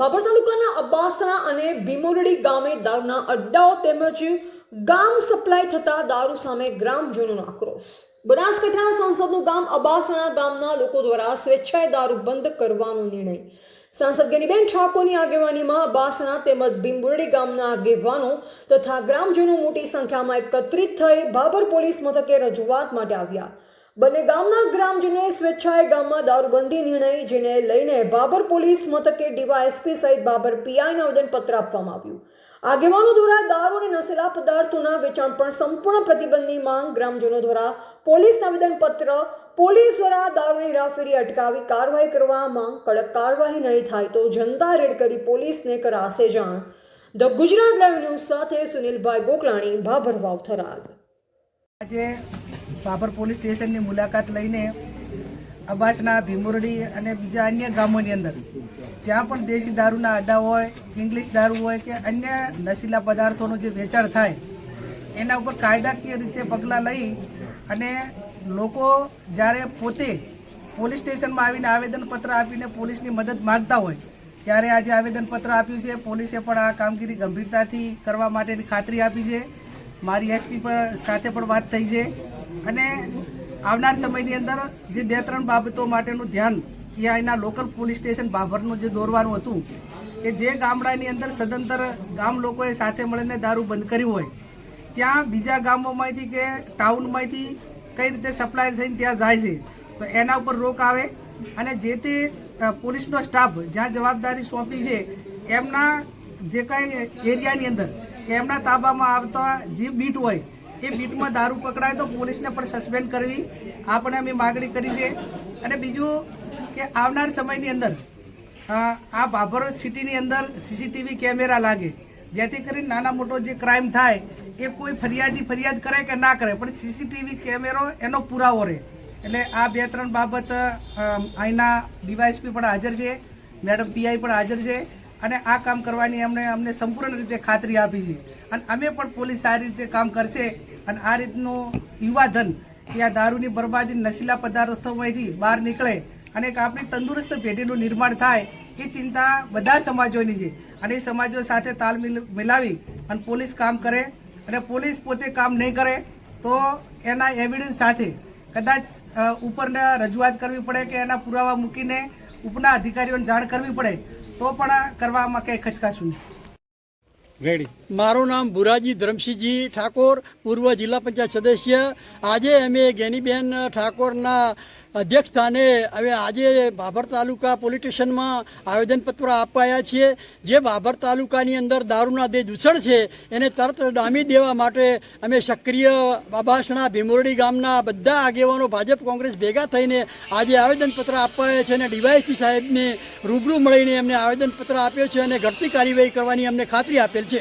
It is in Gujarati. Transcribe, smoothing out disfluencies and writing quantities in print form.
બાબર તાલુકાના અબ્બાસણા અને ભીમોરડી ગામે દારૂના અડ્ડાઓ તેમજ ગામ સપ્લાય થતા દારૂ સામે ગ્રામજનોનો આક્રોશ। બનાસકાંઠા સંસદનું ગામ અબ્બાસણા ગામના લોકો દ્વારા સ્વેચ્છાએ દારૂ બંધ કરવાનો નિર્ણય। સાંસદ ગેનીબેન ઠાકોરની આગેવાનીમાં અબ્બાસણા તેમજ ભીમોરડી ગામના આગેવાનો તથા ગ્રામજનો મોટી સંખ્યામાં એકત્રિત થઈ બાબર પોલીસ મથકે રજૂઆત માટે આવ્યા। બંને ગામના ગ્રામજનોએ સ્વેચ્છાએ ગામમાં દારૂબંધી નિર્ણય જેને લઈને બાબર પોલીસ મથકે ડીવાયએસપી સહિત બાબર પીઆઈને આવેદનપત્ર આપવામાં આવ્યું। આગેવાનો દ્વારા દારૂ અને નશીલા પદાર્થોના વેચાણ પર સંપૂર્ણ પ્રતિબંધની માંગ। ગ્રામજનો દ્વારા પોલીસને આવેદનપત્ર। પોલીસ દ્વારા દારૂની હેરાફેરી અટકાવી કાર્યવાહી કરવા માંગ। કડક કાર્યવાહી નહીં થાય તો જનતા રેડ કરી પોલીસને કરાશે જાણ। ધ ગુજરાત લાઈવ ન્યૂઝ સાથે સુનિલભાઈ ગોકલાણી, બાબર વાવ, થરાદ। આજે બાબર પોલીસ સ્ટેશનની મુલાકાત લઈને અબ્બાસણા, ભીમોરડી અને બીજા અન્ય ગામોની અંદર જ્યાં પણ દેશી દારૂના અડ્ડા હોય, ઇંગ્લિશ દારૂ હોય કે અન્ય નશીલા પદાર્થોનું જે વેચાણ થાય એના ઉપર કાયદાકીય રીતે પગલાં લઈ અને લોકો જ્યારે પોતે પોલીસ સ્ટેશનમાં આવીને આવેદનપત્ર આપીને પોલીસની મદદ માગતા હોય ત્યારે આજે આવેદનપત્ર આપ્યું છે। પોલીસે પણ આ કામગીરી ગંભીરતાથી કરવા માટેની ખાતરી આપી છે। મારી એસપી પણ સાથે પણ વાત થઈ છે અને આવનાર સમયની અંદર જે 2-3 બાબતો માટેનું ધ્યાન એ અહીંના લોકલ પોલીસ સ્ટેશન બાબરનું જે દોરવાનું હતું કે જે ગામડાની અંદર સદંતર ગામ લોકોએ સાથે મળીને દારૂ બંધ કર્યું હોય ત્યાં બીજા ગામોમાંથી કે ટાઉનમાંથી કઈ રીતે સપ્લાય થઈને ત્યાં જાય છે તો એના ઉપર રોક આવે અને જે તે પોલીસનો સ્ટાફ જ્યાં જવાબદારી સોંપી છે એમના જે કાંઈ એરિયાની અંદર એમના તાબામાં આવતા જે બીટ હોય એ બીટમાં દારૂ પકડાય તો પોલીસને પણ સસ્પેન્ડ કરવી આપણે અમે માગણી કરી છે। અને બીજું કે આવનાર સમયની અંદર આ બાબર સિટીની અંદર સીસીટીવી કેમેરા લાગે જેથી કરીને નાના મોટો જે ક્રાઇમ થાય એ કોઈ ફરિયાદ કરે કે ના કરે પણ સીસીટીવી કેમેરો એનો પુરાવો રહે। એટલે આ 2-3 બાબત અહીંના ડીવાયએસપી પણ હાજર છે, મેડમ પીઆઈ પણ હાજર છે અને આ કામ કરવાની અમને સંપૂર્ણ રીતે ખાતરી આપી છે અને અમે પણ પોલીસ સારી રીતે કામ કરશે અને આ રીતનું યુવાધન કે આ દારૂની બરબાદી, નશીલા પદાર્થોમાંથી બહાર નીકળે અને એક આપણી તંદુરસ્ત પેઢીનું નિર્માણ થાય એ ચિંતા બધા સમાજોની છે અને એ સમાજો સાથે તાલ મિલાવી અને પોલીસ કામ કરે અને પોલીસ પોતે કામ નહીં કરે તો એના એવિડન્સ સાથે કદાચ ઉપરને રજૂઆત કરવી પડે કે એના પુરાવા મૂકીને ઉપરના અધિકારીઓને જાણ કરવી પડે તો પણ કરવામાં કંઈ ખચકાશું નહીં। મારું નામ ભુરાજી ધરમસિંહજી ઠાકોર, પૂર્વ જિલ્લા પંચાયત સદસ્ય। આજે અમે ગેનીબેન ઠાકોરના અધ્યક્ષ સ્થાને હવે આજે બાબર તાલુકા પોલીસ સ્ટેશનમાં આવેદનપત્ર અપાયા છીએ। જે બાબર તાલુકાની અંદર દારૂના જે દૂષણ છે એને તરત ડામી દેવા માટે અમે સક્રિય અબ્બાસણા, ભીમોરડી ગામના બધા આગેવાનો ભાજપ કોંગ્રેસ ભેગા થઈને આજે આવેદનપત્ર અપાયા છે અને ડીવાયએસપી સાહેબને રૂબરૂ મળીને એમને આવેદનપત્ર આપ્યો છે અને ઘટતી કાર્યવાહી કરવાની અમને ખાતરી આપેલ છે।